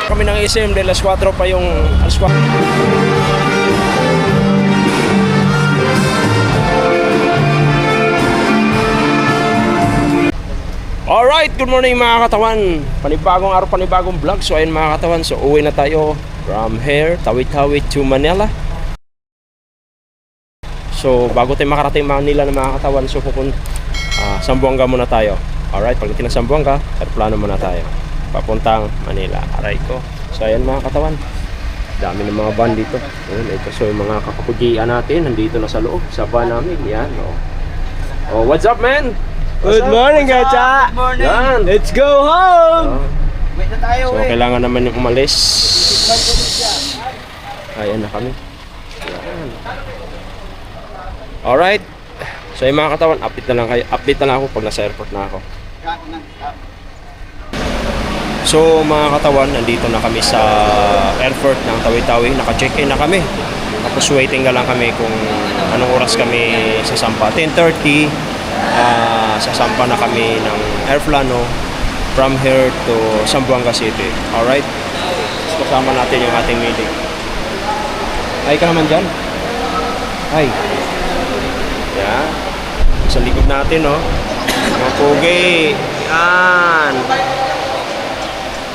Kami ng SM dahil alas 4 pa yung alas 4. Alright, good morning mga katawan. Panibagong araw, panibagong vlog. So ayun mga katawan, so uwi na tayo from here, Tawid-Tawid to Manila. So bago tayo makarating Manila na mga katawan, so Zamboanga muna tayo. Alright, pagdating ng Zamboanga, aeroplano muna tayo papuntang Manila. Aray ko. So ayan mga katawan, dami ng mga van dito. Ayan, ito so yung mga kakapugian natin nandito na sa loob sa van namin. Yan, oh, what's up man? Good morning, Gacha! Good morning! Yan. Let's go home! Wait na tayo, so kailangan naman yung umalis. Ayan na kami. Yan. Alright. So yung mga katawan, update na lang ako pag nasa airport na ako. So mga katawan, nandito na kami sa airport ng Tawi-Tawi. Naka-check-in na kami. Tapos waiting na lang kami kung anong oras kami sasampa. 10:30 sasampa na kami ng airplano from here to Zamboanga City. Alright? So kasama natin yung ating meeting. Ay ka naman dyan. Ay. Yan. Sa likod natin, no? Mga pogi. Yan.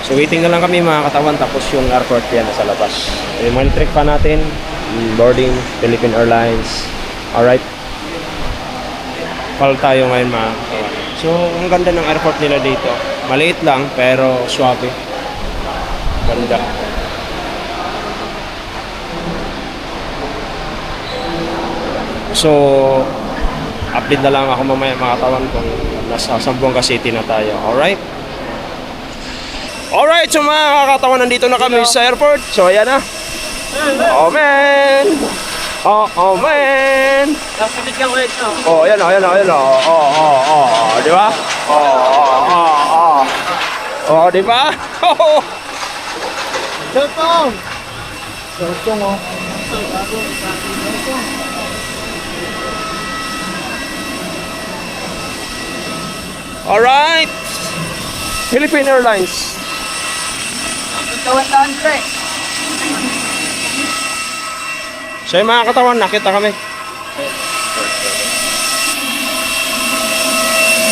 So waiting na lang kami mga katawan, tapos yung airport yan nasa labas. Yung mga trick pa natin, boarding, Philippine Airlines. Alright. Call tayo ngayon mga katawan. So ang ganda ng airport nila dito. Maliit lang pero swabe. Ganda. So update na lang ako mamaya mga katawan kung nasa Zamboanga City na tayo. Alright? Alright, so mga katawan, nandito na kami sa airport. So ayan na. Oh man. Oh man. Oh, ayan na. Oh, di ba? Oh, di ba? Sotong! Alright. Philippine Airlines. So yung mga katawan, nakita kami.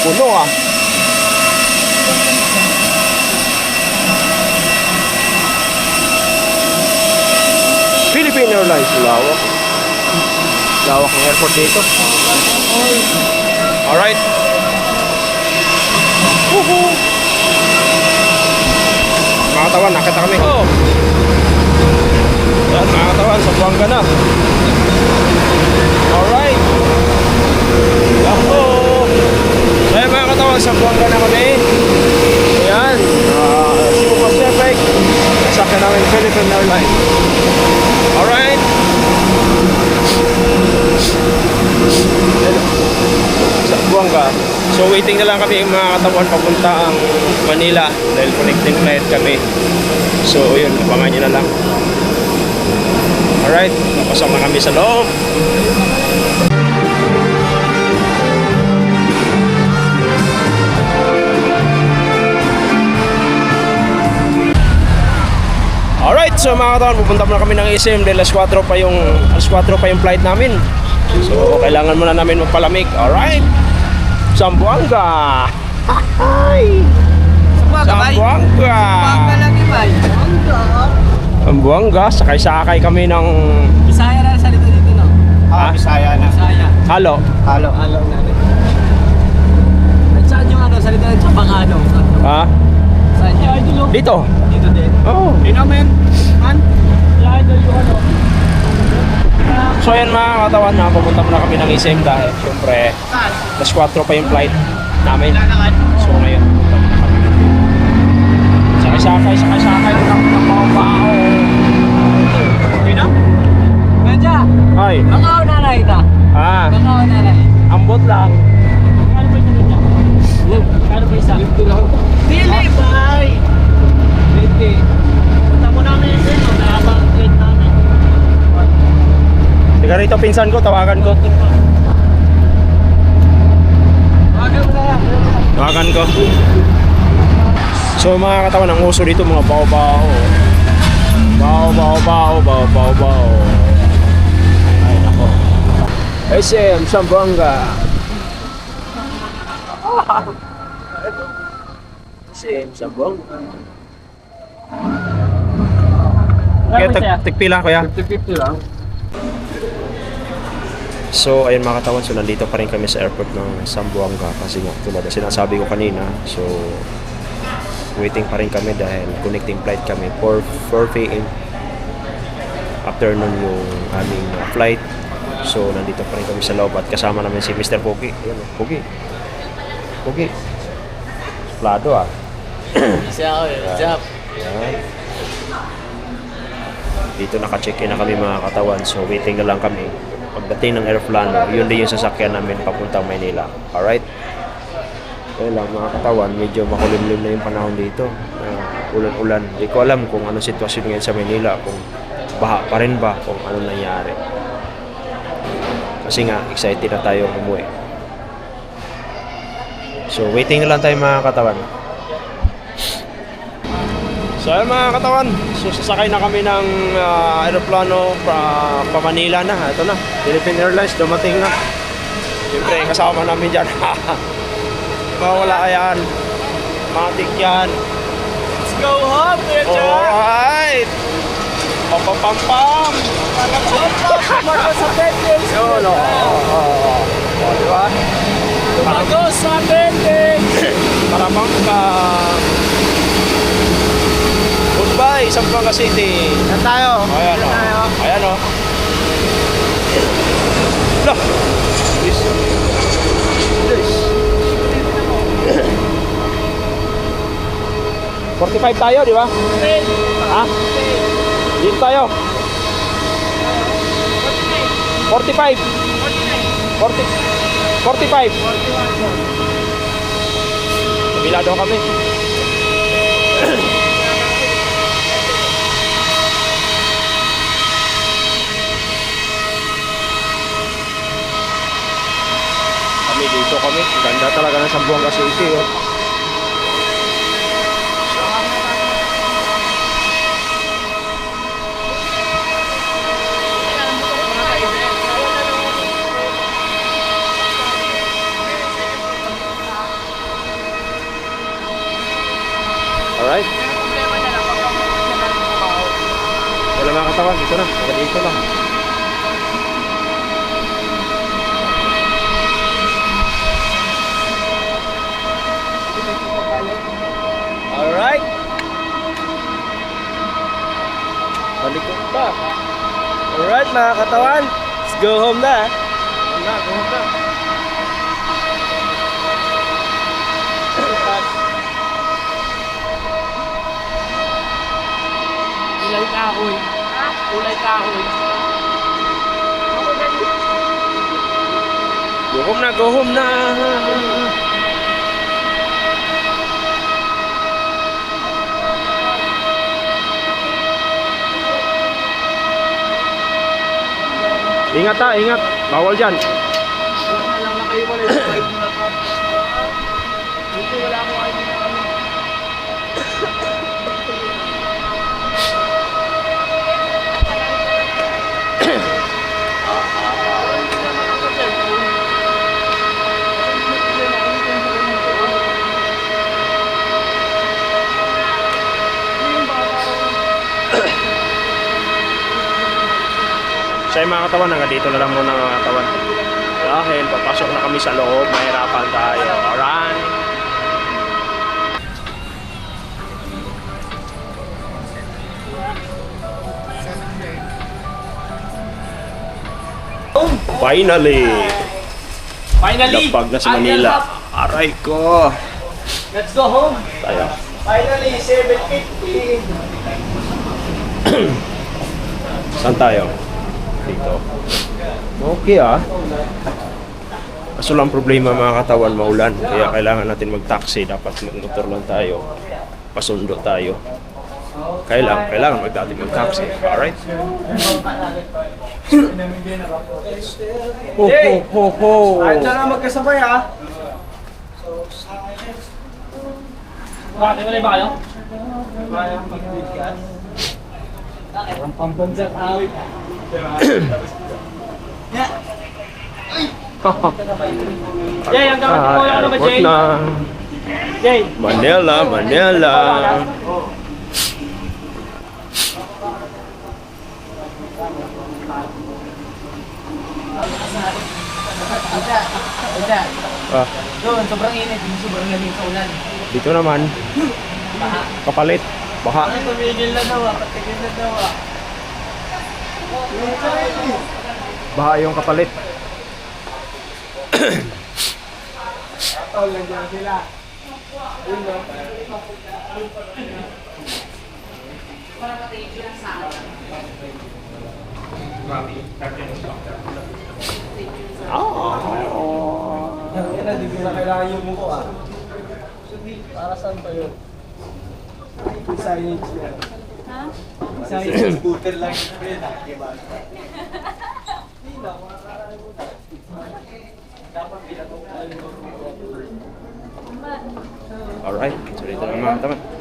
Puno ah. Philippine Airlines, lawak. Lawak ng airport dito. Alright. Mga katawan, nakita kami. Oh. Yan, mga katawan, sa Zamboanga na. Alright. Yako. Yan, mga katawan, sa Zamboanga na kami. Yan. Cebu Pacific. Nasakyan namin Philippine Airlines. Alright. Sa Zamboanga. So waiting na lang kami mga katawan papunta ang Manila dahil connecting flight kami. So yun, abangan nyo na lang. Alright, napasok na kami sa loob. Alright, so mga katawan, pupunta muna kami ng SM dahil alas 4 pa yung flight namin. So kailangan muna namin magpalamig. Alright, Zamboanga. Hi. Zamboanga. Zamboanga, sakay-sakay kami ng Bisaya na salita dito, no? Ha? Bisaya na. Halo. Halo na rin. At saan yung salita ng Chapangano? Ha? Saan yung? Dito. Dito din. Oh. Dito, men. Man? Idol yung So ayan mga katawan, pupunta muna kami ng SM dahil syempre alas 4 pa yung flight namin. So ngayon, pupunta muna kami. Sakay ng mga bao. Dito? Medya? Ay. Bakaw na na ita. Ah. Bakaw na na. Ambot lang. Kano ba isa niya? Kano ba isa? Dili, bay! Dili. Punta mo namin yung sino, nakabang trade namin. Tiga rito pinsan ko, tawagan ko. Tawagan mo na yan. Tawagan ko. So mga katawan, ang uso dito mga bao-bao. Bao-bao. Ay nako. SM Zamboanga. SM Zamboanga. Kaya tagpila kuya. 50-50 lang. So ayun mga katawan, so nandito pa rin kami sa airport ng Zamboanga kasi nga tulad na sinasabi ko kanina. So waiting pa rin kami dahil connecting flight kami for 4 p.m. afternoon yung aming flight. So nandito pa rin kami sa loob at kasama namin si Mr. Pogi. Ayan o, Pogi. Plado ah. Isa ako eh. Jump. Ayan. Dito naka-check-in na kami mga katawan. So waiting na lang kami. Pagdating ng aeroplano, yun din yung sasakyan namin papuntang Maynila. Alright? Kaya lang mga katawan, medyo makulimlim na yung panahon dito. Ulan-ulan. Hindi ko alam kung ano sitwasyon ngayon sa Maynila. Kung baha pa rin ba, kung ano nangyari. Kasi nga, excited na tayo umuwi. So, waiting na lang tayo mga katawan. So, ayun mga katawan. So, sasakay na kami ng aeroplano pa Manila na. Ito na. Philippine Airlines, dumating na. Siyempre, kasama namin dyan. Mawala yan. Matik yan. Let's go home, Kuya Jack! Alright! Pampapampam! Tumago sa pending! Yun o. Diba? Tumago sa pending! Para bang ka... Goodbye, Zamboanga City. Saan tayo? Ayan o. Ayan o. Look! This. 45 tayo, di ba? Ha? Dito tayo. 45. 45. Kabila daw kami. Dito kami. Ganda talaga ng Zamboanga City. Oh. Alright. Wala mga katawan. Dito na. Dito lang. Alright. Balikot pa. Alright mga katawan. Let's go home na. Go home na. Ulay kahoy. Ulay kahoy. Go home na, go home na. Ingat ha, ingat. Bawal dyan. Alam na kayo wala yung ID na to. Dito wala akong ID na kami. Sa mga katawan, hanggang dito na lang muna mga katawan. Dahil papasok na kami sa loob, mahirapan tayo. Alright. Finally! Lapag na sa Manila. Aray ko! Let's go home. Tayo. Finally, 7:50. Saan tayo? Dito. Okay ah. Kaso lang problema mga katawan, maulan. Kaya kailangan natin mag-taxi. Dapat mag-motor lang tayo. Pasundo tayo. Kailangan mag-taxi. Alright? Ho ho ho ho! Ayun na lang magkasabay ha. Bakit wala ba kayo? Wala mag-bigas. Ang pambansang awit. Jay, ang gamit mo yung ano ba, Airport Jay? na. Jay. Manila, Manila. Ah, Doon, sobrang init. Sobrang lamig sa ulan. dito naman. Kapalit. Baha. Tumigil na daw, patigil na daw. Baha yung kapalit. Nandiyan sila. Yun no. Yan na, di ko na kailangan yung muko ah. Para saan pa yun? Signage yan. Ha? Signage, scooter lang yun ah. Diba? Dapat pinatong. Alright, so dito na mga teman.